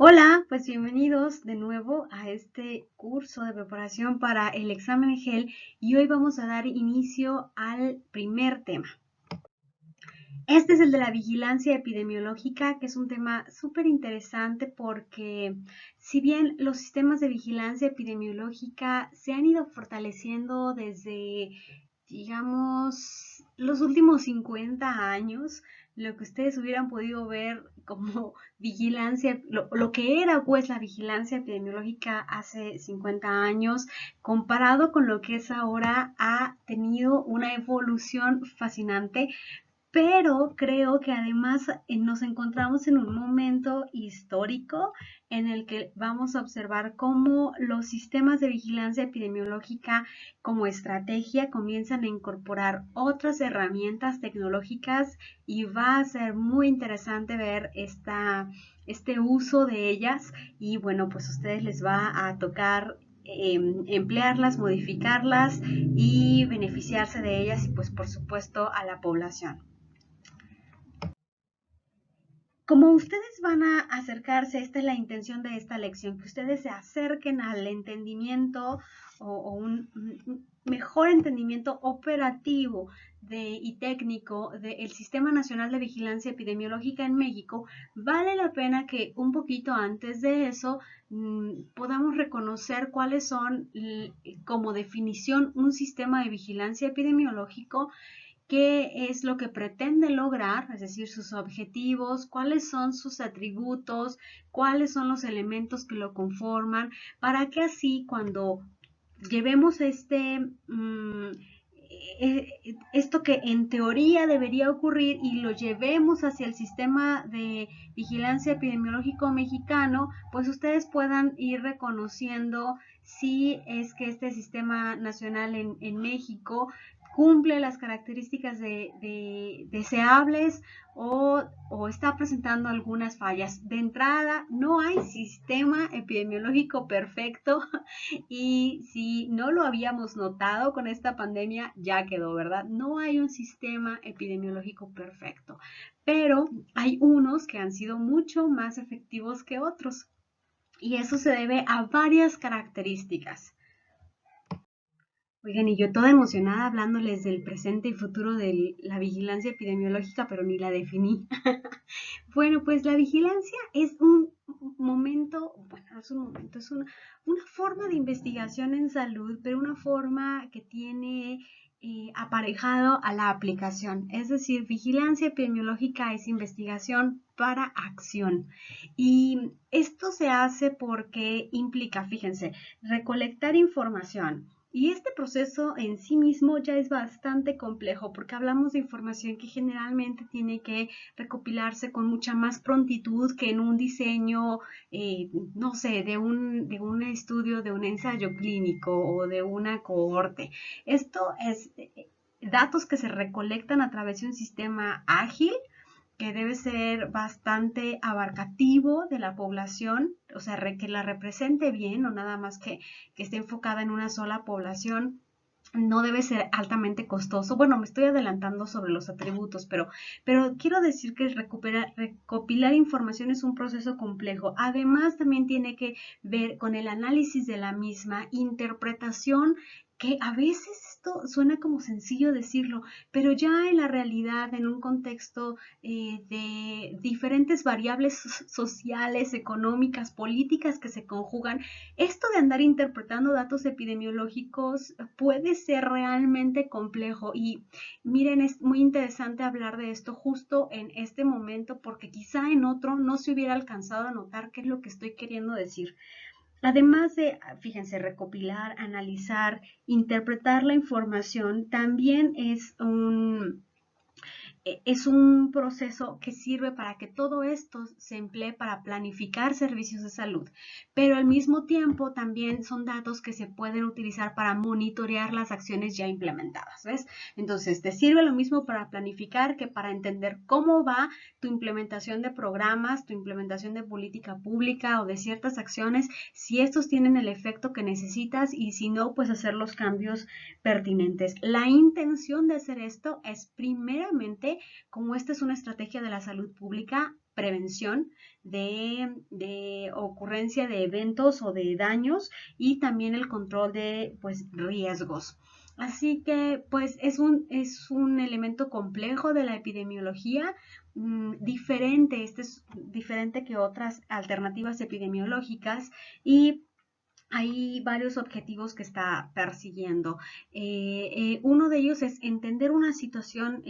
Hola, pues bienvenidos de nuevo a este curso de preparación para el examen GEL y hoy vamos a dar inicio al primer tema. Este es el de la vigilancia epidemiológica, que es un tema súper interesante porque si bien los sistemas de vigilancia epidemiológica se han ido fortaleciendo desde, digamos, los últimos 50 años, lo que ustedes hubieran podido ver como vigilancia, lo que era pues la vigilancia epidemiológica hace 50 años, comparado con lo que es ahora, ha tenido una evolución fascinante, pero creo que además nos encontramos en un momento histórico en el que vamos a observar cómo los sistemas de vigilancia epidemiológica como estrategia comienzan a incorporar otras herramientas tecnológicas y va a ser muy interesante ver este uso de ellas y bueno, pues a ustedes les va a tocar emplearlas, modificarlas y beneficiarse de ellas y pues por supuesto a la población. Como ustedes van a acercarse, esta es la intención de esta lección, que ustedes se acerquen al entendimiento o un mejor entendimiento operativo y técnico del Sistema Nacional de Vigilancia Epidemiológica en México. Vale la pena que un poquito antes de eso podamos reconocer cuáles son, como definición, un sistema de vigilancia epidemiológico, qué es lo que pretende lograr, es decir, sus objetivos, cuáles son sus atributos, cuáles son los elementos que lo conforman, para que así cuando llevemos esto que en teoría debería ocurrir y lo llevemos hacia el sistema de vigilancia epidemiológico mexicano, pues ustedes puedan ir reconociendo si es que este sistema nacional en México cumple las características deseables o está presentando algunas fallas. De entrada, no hay sistema epidemiológico perfecto y si no lo habíamos notado con esta pandemia, ya quedó, ¿verdad? No hay un sistema epidemiológico perfecto, pero hay unos que han sido mucho más efectivos que otros y eso se debe a varias características. Oigan, y yo toda emocionada hablándoles del presente y futuro de la vigilancia epidemiológica, pero ni la definí. Bueno, pues la vigilancia es un momento, bueno, no es un momento, es una forma de investigación en salud, pero una forma que tiene aparejado a la aplicación. Es decir, vigilancia epidemiológica es investigación para acción. Y esto se hace porque implica, fíjense, recolectar información. Y este proceso en sí mismo ya es bastante complejo porque hablamos de información que generalmente tiene que recopilarse con mucha más prontitud que en un diseño, no sé, de un estudio, de un ensayo clínico o de una cohorte. Esto es datos que se recolectan a través de un sistema ágil que debe ser bastante abarcativo de la población, o sea, que la represente bien, no nada más que esté enfocada en una sola población. No debe ser altamente costoso. Bueno, me estoy adelantando sobre los atributos, pero quiero decir que recopilar información es un proceso complejo. Además, también tiene que ver con el análisis de la misma, interpretación, que a veces esto suena como sencillo decirlo, pero ya en la realidad, en un contexto de diferentes variables sociales, económicas, políticas que se conjugan, esto de andar interpretando datos epidemiológicos puede ser realmente complejo y miren, es muy interesante hablar de esto justo en este momento porque quizá en otro no se hubiera alcanzado a notar qué es lo que estoy queriendo decir. Además de, fíjense, recopilar, analizar, interpretar la información, también es un proceso que sirve para que todo esto se emplee para planificar servicios de salud, pero al mismo tiempo también son datos que se pueden utilizar para monitorear las acciones ya implementadas, ¿ves? Entonces, te sirve lo mismo para planificar que para entender cómo va tu implementación de programas, tu implementación de política pública o de ciertas acciones, si estos tienen el efecto que necesitas y si no, pues hacer los cambios pertinentes. La intención de hacer esto es primeramente, como esta es una estrategia de la salud pública, prevención de ocurrencia de eventos o de daños y también el control de pues riesgos. Así que pues es un elemento complejo de la epidemiología, diferente, este es diferente que otras alternativas epidemiológicas y hay varios objetivos que está persiguiendo. Uno de ellos es entender una situación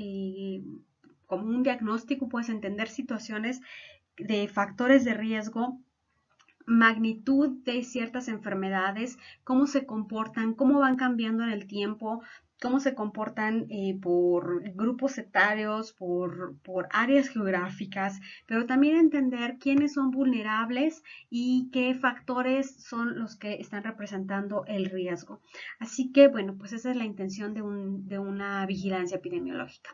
como un diagnóstico, puedes entender situaciones de factores de riesgo, magnitud de ciertas enfermedades, cómo se comportan, cómo van cambiando en el tiempo, cómo se comportan por grupos etarios, por áreas geográficas, pero también entender quiénes son vulnerables y qué factores son los que están representando el riesgo. Así que, bueno, pues esa es la intención de una vigilancia epidemiológica.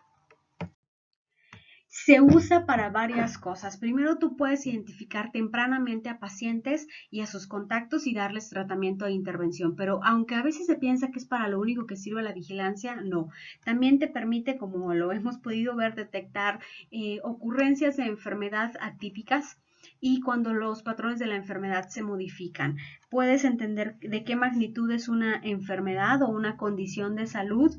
Se usa para varias cosas. Primero, tú puedes identificar tempranamente a pacientes y a sus contactos y darles tratamiento e intervención, pero aunque a veces se piensa que es para lo único que sirve la vigilancia, no. También te permite, como lo hemos podido ver, detectar ocurrencias de enfermedad atípicas y cuando los patrones de la enfermedad se modifican. Puedes entender de qué magnitud es una enfermedad o una condición de salud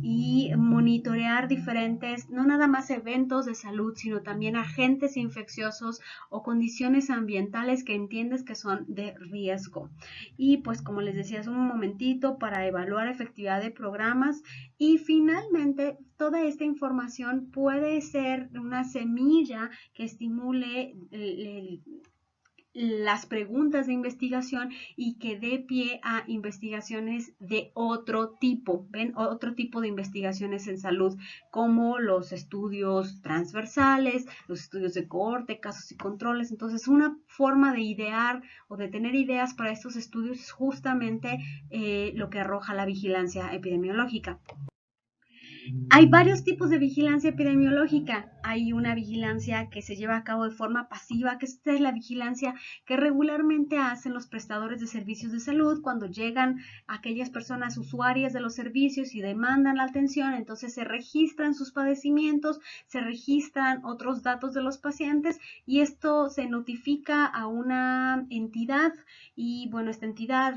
y monitorear diferentes, no nada más eventos de salud, sino también agentes infecciosos o condiciones ambientales que entiendes que son de riesgo. Y pues como les decía hace un momentito, para evaluar efectividad de programas y finalmente toda esta información puede ser una semilla que estimule las preguntas de investigación y que dé pie a investigaciones de otro tipo, ¿ven? Otro tipo de investigaciones en salud, como los estudios transversales, los estudios de cohorte, casos y controles. Entonces, una forma de idear o de tener ideas para estos estudios es justamente lo que arroja la vigilancia epidemiológica. Hay varios tipos de vigilancia epidemiológica. Hay una vigilancia que se lleva a cabo de forma pasiva, que esta es la vigilancia que regularmente hacen los prestadores de servicios de salud cuando llegan aquellas personas usuarias de los servicios y demandan la atención. Entonces se registran sus padecimientos, se registran otros datos de los pacientes y esto se notifica a una entidad y bueno, esta entidad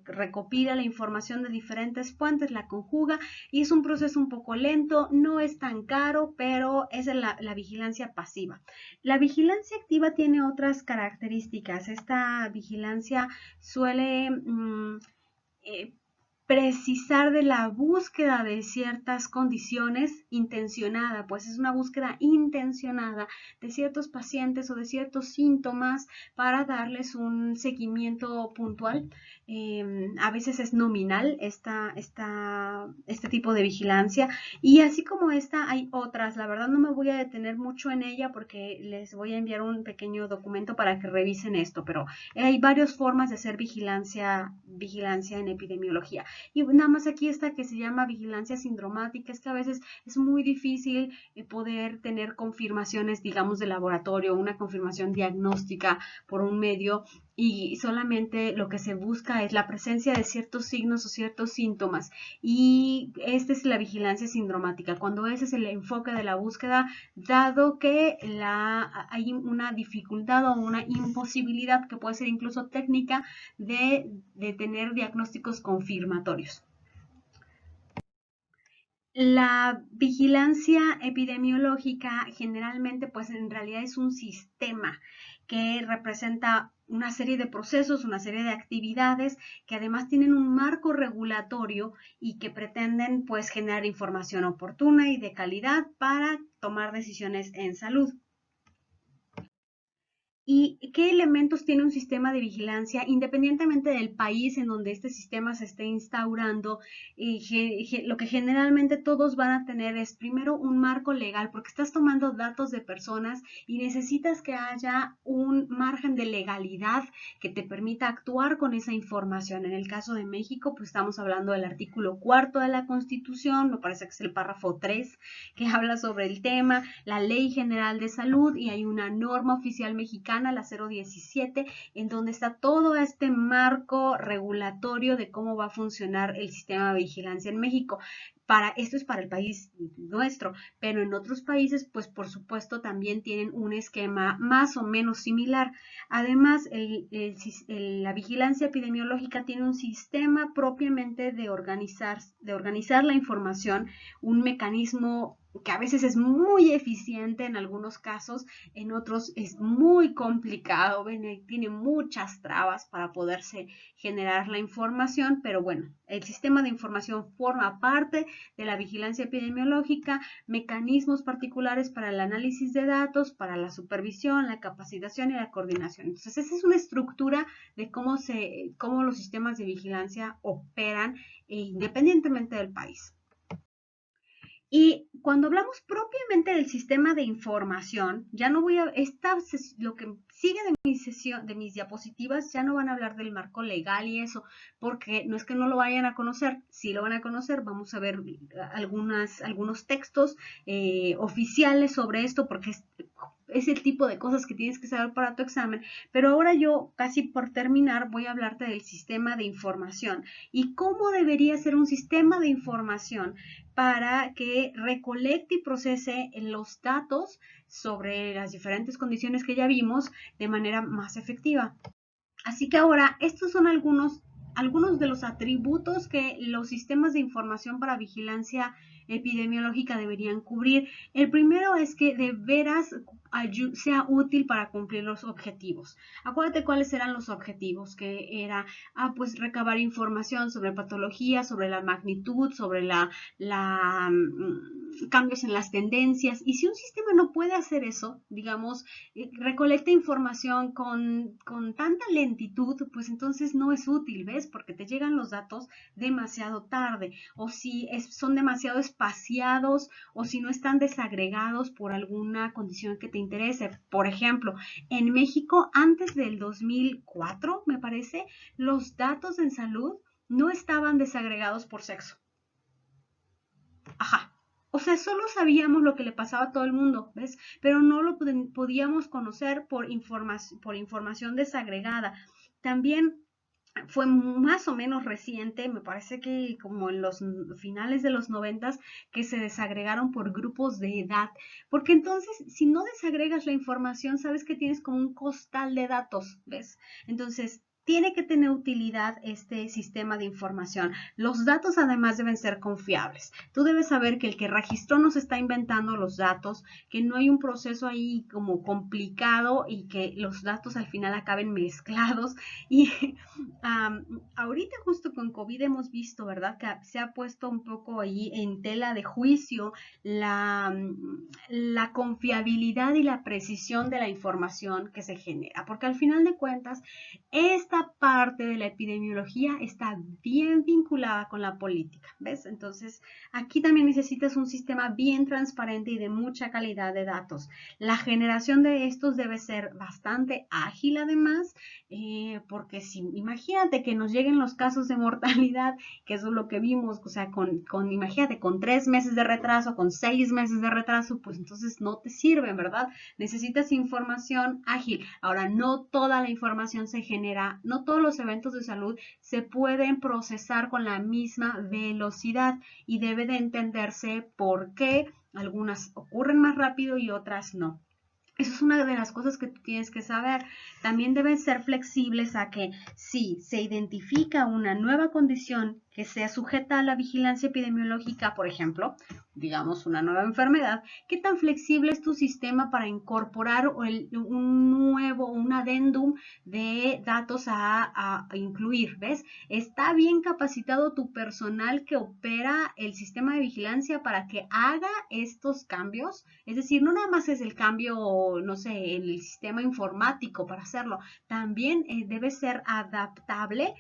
recopila la información de diferentes fuentes, la conjuga y es un proceso un poco lento, no es tan caro, pero es la vigilancia pasiva. La vigilancia activa tiene otras características. Esta vigilancia suele precisar de la búsqueda de ciertas condiciones intencionada, pues es una búsqueda intencionada de ciertos pacientes o de ciertos síntomas para darles un seguimiento puntual. A veces es nominal este tipo de vigilancia y así como esta hay otras. La verdad no me voy a detener mucho en ella porque les voy a enviar un pequeño documento para que revisen esto, pero hay varias formas de hacer vigilancia en epidemiología. Y nada más aquí está que se llama vigilancia sindromática, es que a veces es muy difícil poder tener confirmaciones, digamos, de laboratorio, una confirmación diagnóstica por un medio y solamente lo que se busca es la presencia de ciertos signos o ciertos síntomas y esta es la vigilancia sindromática, cuando ese es el enfoque de la búsqueda, dado que hay una dificultad o una imposibilidad que puede ser incluso técnica de tener diagnósticos confirmatorios. La vigilancia epidemiológica generalmente pues en realidad es un sistema que representa una serie de procesos, una serie de actividades que además tienen un marco regulatorio y que pretenden pues generar información oportuna y de calidad para tomar decisiones en salud. ¿Y qué elementos tiene un sistema de vigilancia independientemente del país en donde este sistema se esté instaurando? Lo que generalmente todos van a tener es primero un marco legal, porque estás tomando datos de personas y necesitas que haya un margen de legalidad que te permita actuar con esa información. En el caso de México, pues estamos hablando del artículo 4 de la Constitución, me parece que es el párrafo 3, que habla sobre el tema, la Ley General de Salud y hay una norma oficial mexicana, la 017, en donde está todo este marco regulatorio de cómo va a funcionar el sistema de vigilancia en México. Esto es para el país nuestro, pero en otros países, pues por supuesto también tienen un esquema más o menos similar. Además, la vigilancia epidemiológica tiene un sistema propiamente de organizar la información, un mecanismo que a veces es muy eficiente en algunos casos, en otros es muy complicado, tiene muchas trabas para poderse generar la información, pero bueno, el sistema de información forma parte de la vigilancia epidemiológica, mecanismos particulares para el análisis de datos, para la supervisión, la capacitación y la coordinación. Entonces, esa es una estructura de cómo los sistemas de vigilancia operan independientemente del país. Y cuando hablamos propiamente del sistema de información, ya no voy a, lo que sigue de mi sesión, de mis diapositivas, ya no van a hablar del marco legal y eso, porque no es que no lo vayan a conocer, sí lo van a conocer, vamos a ver algunos textos oficiales sobre esto, porque es el tipo de cosas que tienes que saber para tu examen, pero ahora yo, casi por terminar, voy a hablarte del sistema de información y cómo debería ser un sistema de información para que recolecte y procese los datos sobre las diferentes condiciones que ya vimos de manera más efectiva. Así que ahora, estos son algunos de los atributos que los sistemas de información para vigilancia epidemiológica deberían cubrir. El primero es que de veras sea útil para cumplir los objetivos. Acuérdate cuáles eran los objetivos, que era pues recabar información sobre patología, sobre la magnitud, sobre cambios en las tendencias. Y si un sistema no puede hacer eso, digamos, recolecta información con tanta lentitud, pues entonces no es útil, ¿ves? Porque te llegan los datos demasiado tarde, o si son demasiado espaciados, o si no están desagregados por alguna condición que te interese. Por ejemplo, en México, antes del 2004, me parece, los datos en salud no estaban desagregados por sexo. Ajá. O sea, solo sabíamos lo que le pasaba a todo el mundo, ¿ves? Pero no lo podíamos conocer por información desagregada. También fue más o menos reciente, me parece que como en los finales de los 90, que se desagregaron por grupos de edad, porque entonces si no desagregas la información, sabes que tienes como un costal de datos, ¿ves? Entonces tiene que tener utilidad este sistema de información. Los datos además deben ser confiables. Tú debes saber que el que registró no se está inventando los datos, que no hay un proceso ahí como complicado y que los datos al final acaben mezclados. Y ahorita justo con COVID hemos visto, ¿verdad? Que se ha puesto un poco ahí en tela de juicio la confiabilidad y la precisión de la información que se genera, porque al final de cuentas, esta parte de la epidemiología está bien vinculada con la política, ¿ves? Entonces, aquí también necesitas un sistema bien transparente y de mucha calidad de datos. La generación de estos debe ser bastante ágil además, porque si imagínate que nos lleguen los casos de mortalidad, que eso es lo que vimos, o sea, imagínate, con 3 meses de retraso, con 6 meses de retraso, pues entonces no te sirven, ¿verdad? Necesitas información ágil. Ahora, no toda la información se genera, no todos los eventos de salud se pueden procesar con la misma velocidad y debe de entenderse por qué algunas ocurren más rápido y otras no. Eso es una de las cosas que tú tienes que saber. También deben ser flexibles a que si se identifica una nueva condición que sea sujeta a la vigilancia epidemiológica, por ejemplo, digamos una nueva enfermedad, ¿qué tan flexible es tu sistema para incorporar un adendum de datos a incluir? ¿Ves? ¿Está bien capacitado tu personal que opera el sistema de vigilancia para que haga estos cambios? Es decir, no nada más es el cambio, no sé, en el sistema informático para hacerlo, también debe ser adaptable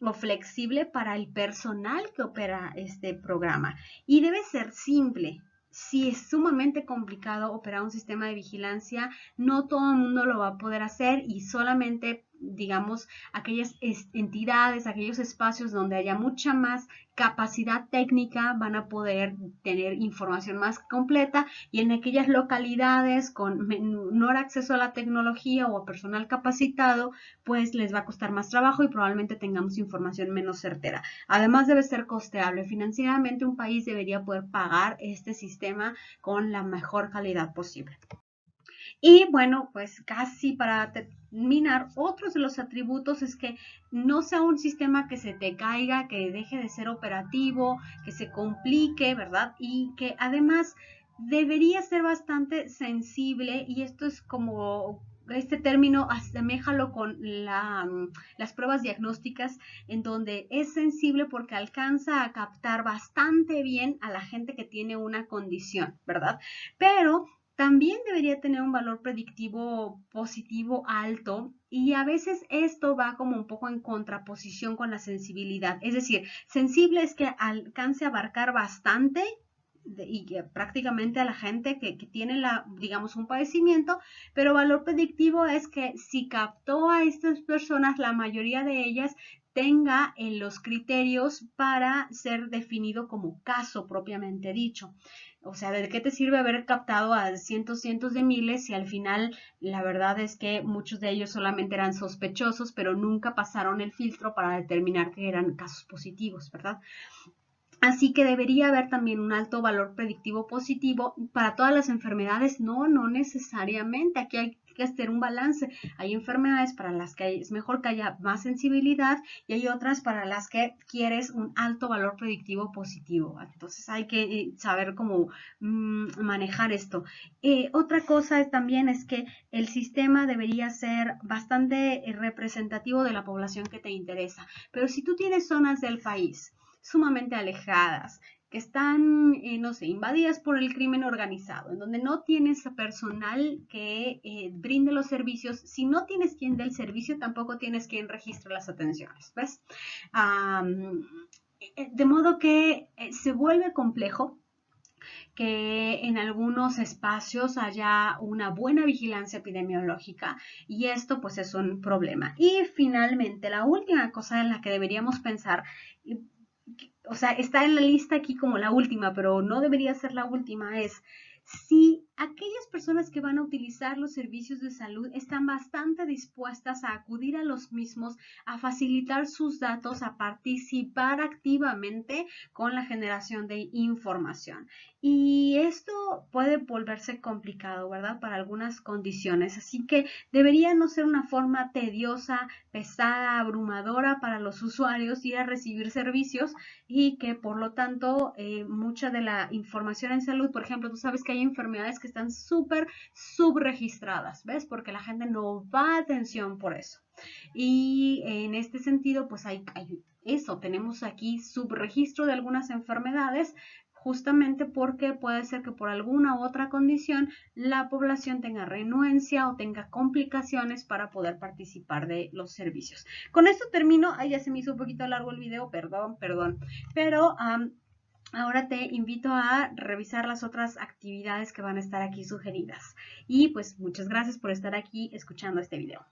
o flexible para el personal que opera este programa y debe ser simple. Si es sumamente complicado operar un sistema de vigilancia, no todo el mundo lo va a poder hacer y solamente digamos, aquellas entidades, aquellos espacios donde haya mucha más capacidad técnica, van a poder tener información más completa, y en aquellas localidades con menor acceso a la tecnología o a personal capacitado, pues les va a costar más trabajo y probablemente tengamos información menos certera. Además, debe ser costeable. Financieramente, un país debería poder pagar este sistema con la mejor calidad posible. Y bueno, pues casi para terminar, otros de los atributos es que no sea un sistema que se te caiga, que deje de ser operativo, que se complique, ¿verdad? Y que además debería ser bastante sensible, y esto es como este término, aseméjalo con las pruebas diagnósticas, en donde es sensible porque alcanza a captar bastante bien a la gente que tiene una condición, ¿verdad? Pero también debería tener un valor predictivo positivo alto, y a veces esto va como un poco en contraposición con la sensibilidad. Es decir, sensible es que alcance a abarcar bastante y que prácticamente a la gente que tiene digamos, un padecimiento, pero valor predictivo es que si captó a estas personas, la mayoría de ellas tenga en los criterios para ser definido como caso propiamente dicho. O sea, ¿de qué te sirve haber captado a cientos de miles si al final la verdad es que muchos de ellos solamente eran sospechosos, pero nunca pasaron el filtro para determinar que eran casos positivos, ¿verdad? Así que debería haber también un alto valor predictivo positivo para todas las enfermedades. No, no necesariamente. Aquí hay que hacer un balance. Hay enfermedades para las que es mejor que haya más sensibilidad, y hay otras para las que quieres un alto valor predictivo positivo. Entonces hay que saber cómo manejar esto. Otra cosa también es que el sistema debería ser bastante representativo de la población que te interesa. Pero si tú tienes zonas del país sumamente alejadas, que están, no sé, invadidas por el crimen organizado, en donde no tienes personal que brinde los servicios. Si no tienes quien dé el servicio, tampoco tienes quien registre las atenciones, ¿ves? De modo que se vuelve complejo que en algunos espacios haya una buena vigilancia epidemiológica, y esto pues es un problema. Y finalmente, la última cosa en la que deberíamos pensar, o sea, está en la lista aquí como la última, pero no debería ser la última, es si aquellas personas que van a utilizar los servicios de salud están bastante dispuestas a acudir a los mismos, a facilitar sus datos, a participar activamente con la generación de información. Y esto puede volverse complicado, ¿verdad? Para algunas condiciones. Así que debería no ser una forma tediosa, pesada, abrumadora para los usuarios ir a recibir servicios, y que por lo tanto mucha de la información en salud, por ejemplo, tú sabes que hay enfermedades que están súper subregistradas, ¿ves? Porque la gente no va a atención por eso. Y en este sentido, pues hay eso, tenemos aquí subregistro de algunas enfermedades, justamente porque puede ser que por alguna u otra condición la población tenga renuencia o tenga complicaciones para poder participar de los servicios. Con esto termino. Ay, ya se me hizo un poquito largo el video, perdón, pero ahora te invito a revisar las otras actividades que van a estar aquí sugeridas. Y pues muchas gracias por estar aquí escuchando este video.